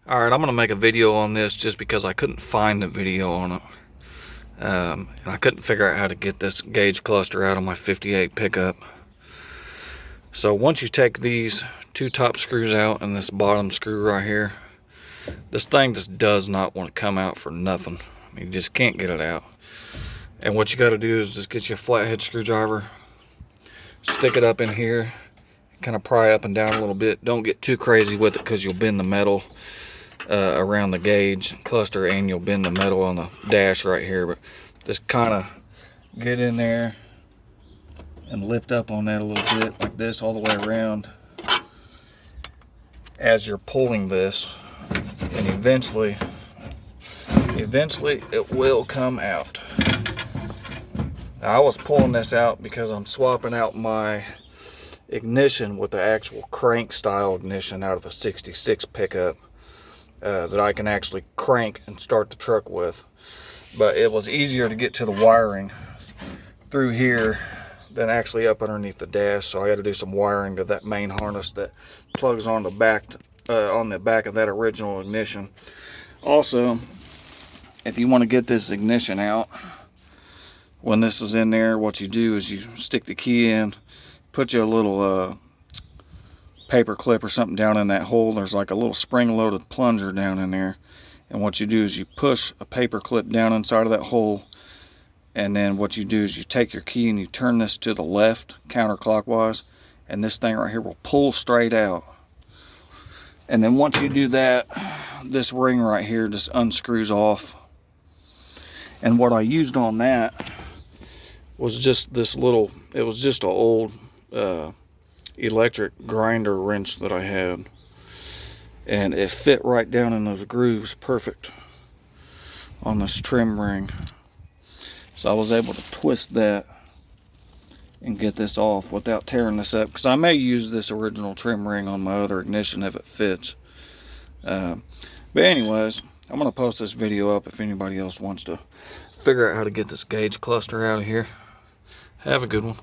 Alright, I'm going to make a video on this just because I couldn't find a video on it. And I couldn't figure out how to get this gauge cluster out of my 58 pickup. So once you take these two top screws out and this bottom screw right here, this thing just does not want to come out for nothing. You just can't get it out. And what you got to do is just get you a flathead screwdriver, stick it up in here, kind of pry up and down a little bit. Don't get too crazy with it because you'll bend the metal around the gauge cluster, and you'll bend the metal on the dash right here. But just kind of get in there and lift up on that a little bit like this all the way around as you're pulling this, and eventually it will come out. Now, I was pulling this out because I'm swapping out my ignition with the actual crank style ignition out of a 66 pickup that I can actually crank and start the truck with. But it was easier to get to the wiring through here than actually up underneath the dash, so I had to do some wiring to that main harness that plugs on the back of that original ignition. Also, if you want to get this ignition out, when this is in there, what you do is you stick the key in, put you a little paper clip or something down in that hole. There's like a little spring-loaded plunger down in there, and what you do is you push a paper clip down inside of that hole, and then what you do is you take your key and you turn this to the left counterclockwise, and this thing right here will pull straight out. And then once you do that, this ring right here just unscrews off. And what I used on that was just this little, it was just an old electric grinder wrench that I had, and it fit right down in those grooves perfect on this trim ring. So I was able to twist that and get this off without tearing this up, because I may use this original trim ring on my other ignition if it fits. But anyways, I'm going to post this video up if anybody else wants to figure out how to get this gauge cluster out of here. Have a good one.